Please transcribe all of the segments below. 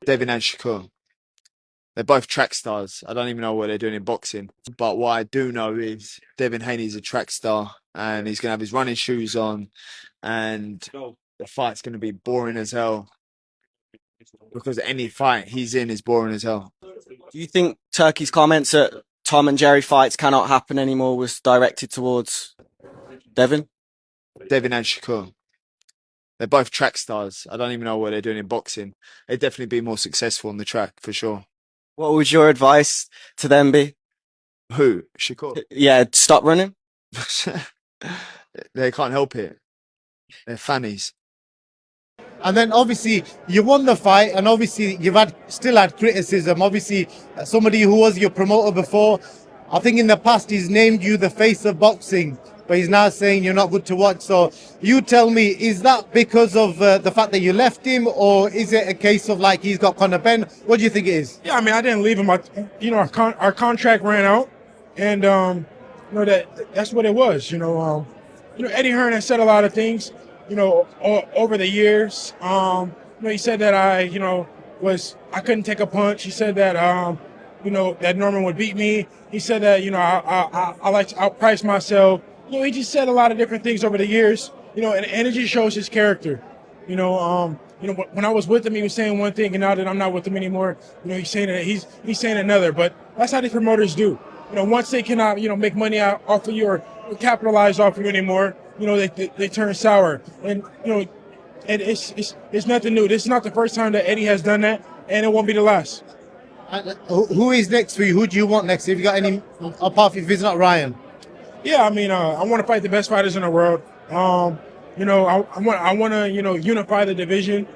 Devin and Shakur. They're both track stars. I don't even know what they're doing in boxing. But what I do know is Devin Haney's a track star and he's going to have his running shoes on and the fight's going to be boring as hell because any fight he's in is boring as hell. Do you think Turkey's comments that Tom and Jerry fights cannot happen anymore was directed towards Devin? Devin and Shakur. They're both track stars. I don't even know what they're doing in boxing. They'd definitely be more successful on the track for sure. What would your advice to them be? Who? Shakur. Yeah, stop running. They can't help it. They're fannies. And then obviously you won the fight, and obviously you've still had criticism. Obviously, somebody who was your promoter before, I think in the past he's named you the face of boxing, but he's now saying you're not good to watch. So you tell me, is that because of the fact that you left him, or is it a case of like he's got Conor Benn? What do you think it is? Yeah, I mean, I didn't leave him. Our contract ran out, and that's what it was. Eddie Hearn has said a lot of things. Over the years, he said that I couldn't take a punch. He said that, that Norman would beat me. He said that, I like to outprice myself. He just said a lot of different things over the years, and it just shows his character. When I was with him, he was saying one thing, and now that I'm not with him anymore, he's saying another. But that's how these promoters do. Once they cannot, make money off of you or capitalize off of you anymore, they turn sour. And, and it's nothing new. This is not the first time that Eddie has done that, and it won't be the last. Who is next for you? Who do you want next? Have you got any, apart from if it's not Ryan? Yeah, I mean, I want to fight the best fighters in the world. I want to, unify the division.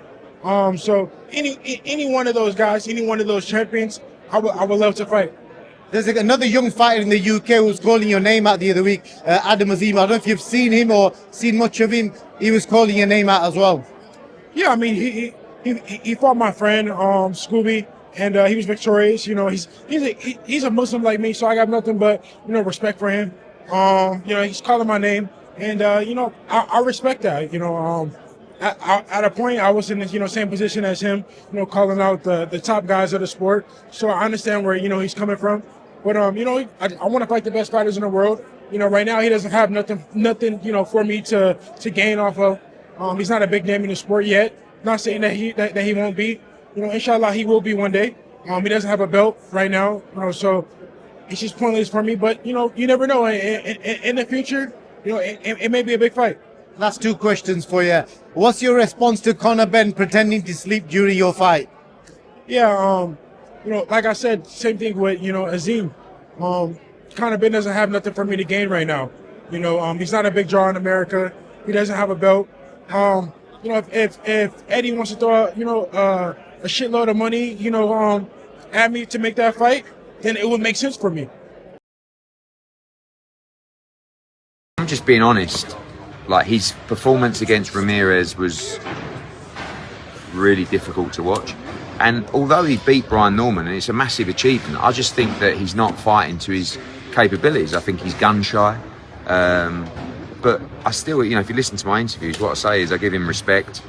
So any one of those guys, any one of those champions, I would love to fight. There's another young fighter in the UK who was calling your name out the other week, Adam Azim. I don't know if you've seen him or seen much of him. He was calling your name out as well. Yeah, I mean, he fought my friend Scooby, and he was victorious. He's a Muslim like me, so I got nothing but respect for him. He's calling my name, and I respect that. At a point, I was in the same position as him, calling out the top guys of the sport. So I understand where he's coming from. But I want to fight the best fighters in the world. Right now he doesn't have nothing for me to gain off of. He's not a big name in the sport yet. Not saying that he won't be. Inshallah he will be one day. He doesn't have a belt right now. So it's just pointless for me. But you never know. In the future, it may be a big fight. Last two questions for you. What's your response to Conor Benn pretending to sleep during your fight? Yeah, like I said, same thing with, Azim. Conor Benn doesn't have nothing for me to gain right now. He's not a big draw in America. He doesn't have a belt. If Eddie wants to throw out, a shitload of money, at me to make that fight, then it would make sense for me. I'm just being honest. Like, his performance against Ramirez was really difficult to watch. And although he beat Brian Norman, and it's a massive achievement, I just think that he's not fighting to his capabilities. I think he's gun shy. But I still, if you listen to my interviews, what I say is I give him respect.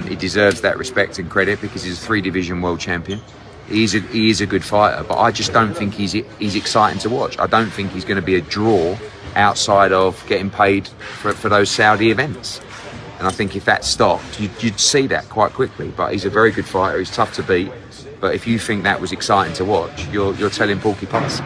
He deserves that respect and credit because he's a 3-division world champion. He is a good fighter, but I just don't think he's exciting to watch. I don't think he's going to be a draw outside of getting paid for those Saudi events. And I think if that stopped, you'd see that quite quickly. But he's a very good fighter. He's tough to beat. But if you think that was exciting to watch, you're telling porcupines.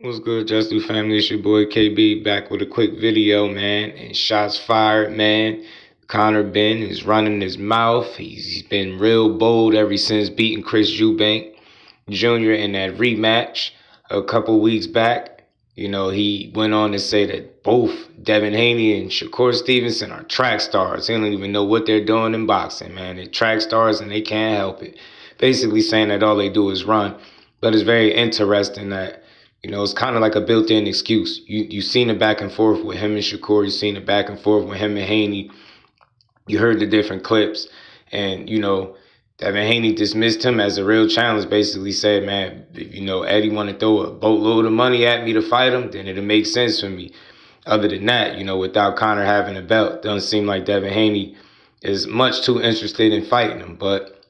What's good, Just Do family? It's your boy KB back with a quick video, man. And shots fired, man. Conor Benn is running his mouth. He's been real bold ever since beating Chris Eubank Jr. in that rematch a couple weeks back. He went on to say that both Devin Haney and Shakur Stevenson are track stars. They don't even know what they're doing in boxing, man. They're track stars and they can't help it. Basically saying that all they do is run. But it's very interesting that, it's kind of like a built-in excuse. You've seen it back and forth with him and Shakur. You've seen it back and forth with him and Haney. You heard the different clips. And, Devin Haney dismissed him as a real challenge, basically said, man, if, Eddie want to throw a boatload of money at me to fight him, then it'll make sense for me. Other than that, without Conor having a belt, doesn't seem like Devin Haney is much too interested in fighting him. But,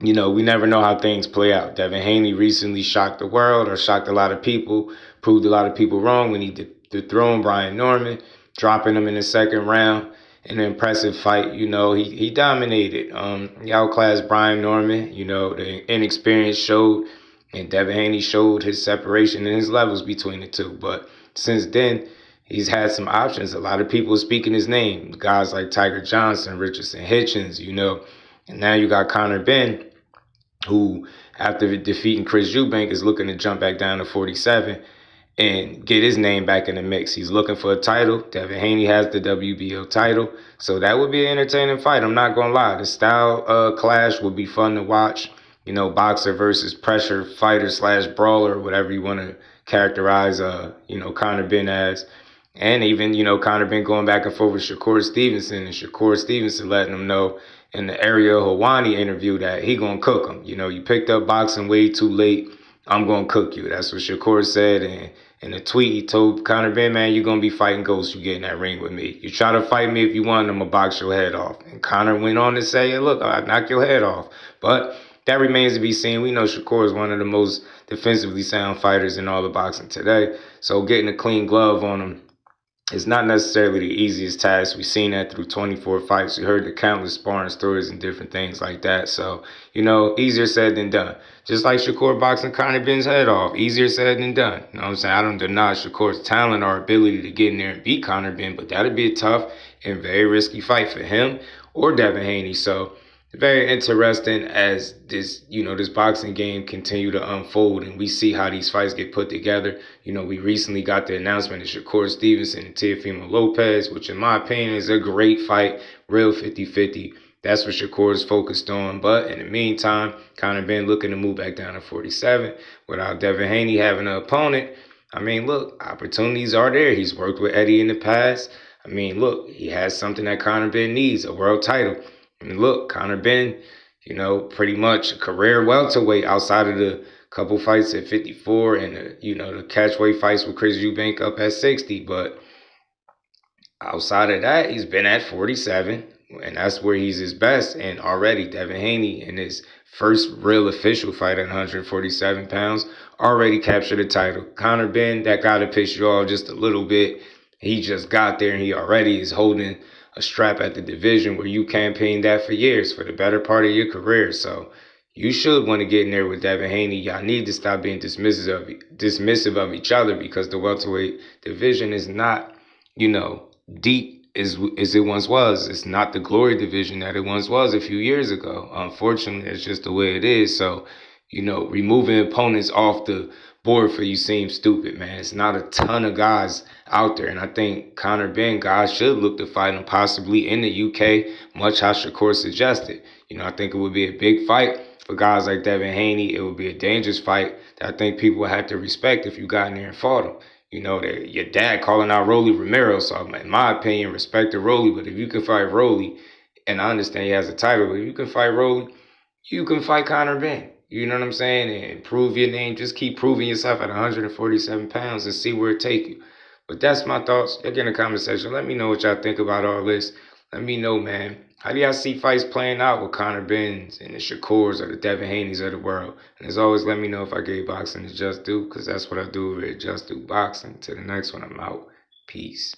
we never know how things play out. Devin Haney recently shocked the world, or shocked a lot of people, proved a lot of people wrong when he dethroned Brian Norman, dropping him in the second round. An impressive fight. He dominated. He outclassed Brian Norman. The inexperience showed, and Devin Haney showed his separation and his levels between the two. But since then, he's had some options. A lot of people speaking his name. Guys like Tiger Johnson, Richardson Hitchens, and now you got Conor Benn, who, after defeating Chris Eubank, is looking to jump back down to 47 and get his name back in the mix. He's looking for a title. Devin Haney has the WBO title. So that would be an entertaining fight. I'm not going to lie. The style clash would be fun to watch. Boxer versus pressure fighter / brawler, whatever you want to characterize, Conor Benn as. And even, Conor Benn going back and forth with Shakur Stevenson, and Shakur Stevenson letting him know in the Ariel Helwani interview that he going to cook him. You picked up boxing way too late. I'm going to cook you. That's what Shakur said. And in a tweet, he told Conor Benn, man, you're going to be fighting ghosts. You get in that ring with me. You try to fight me if you want, I'm going to box your head off. And Conor went on to say, hey, look, I'll knock your head off. But that remains to be seen. We know Shakur is one of the most defensively sound fighters in all of boxing today. So getting a clean glove on him, it's not necessarily the easiest task. We've seen that through 24 fights. We heard the countless sparring stories and different things like that. So, easier said than done. Just like Shakur boxing Conor Benn's head off. Easier said than done. You know what I'm saying? I don't deny Shakur's talent or ability to get in there and beat Conor Benn, but that'd be a tough and very risky fight for him or Devin Haney. So, very interesting as this boxing game continue to unfold and we see how these fights get put together. We recently got the announcement of Shakur Stevenson and Teofimo Lopez, which in my opinion is a great fight, real 50-50. That's what Shakur is focused on. But in the meantime, Conor Benn looking to move back down to 47 without Devin Haney having an opponent. Look, opportunities are there. He's worked with Eddie in the past. Look, he has something that Conor Benn needs, a world title. Look, Conor Benn, pretty much a career welterweight outside of the couple fights at 54 and, the catchweight fights with Chris Eubank up at 60. But outside of that, he's been at 47, and that's where he's his best. And already Devin Haney, in his first real official fight at 147 pounds, already captured the title. Conor Benn, that got to piss you off just a little bit. He just got there, and he already is holding a strap at the division where you campaigned that for years, for the better part of your career. So you should want to get in there with Devin Haney. Y'all need to stop being dismissive of each other, because the welterweight division is not, deep as it once was. It's not the glory division that it once was a few years ago. Unfortunately, it's just the way it is. So, removing opponents off the board for you seems stupid, man. It's not a ton of guys out there. And I think Conor Benn, guys should look to fight him possibly in the UK, much how Shakur suggested. I think it would be a big fight for guys like Devin Haney. It would be a dangerous fight that I think people would have to respect if you got in there and fought him. Your dad calling out Rolly Romero. So in my opinion, respect the Rolly. But if you can fight Rolly, and I understand he has a title, but if you can fight Rolly, you can fight Conor Benn. You know what I'm saying? And prove your name. Just keep proving yourself at 147 pounds and see where it take you. But that's my thoughts. Get in the comment section. Let me know what y'all think about all this. Let me know, man. How do y'all see fights playing out with Conor Benns and the Shakurs or the Devin Haneys of the world? And as always, let me know if I gave boxing its just due, because that's what I do over at Just Do Boxing. Till the next one, I'm out. Peace.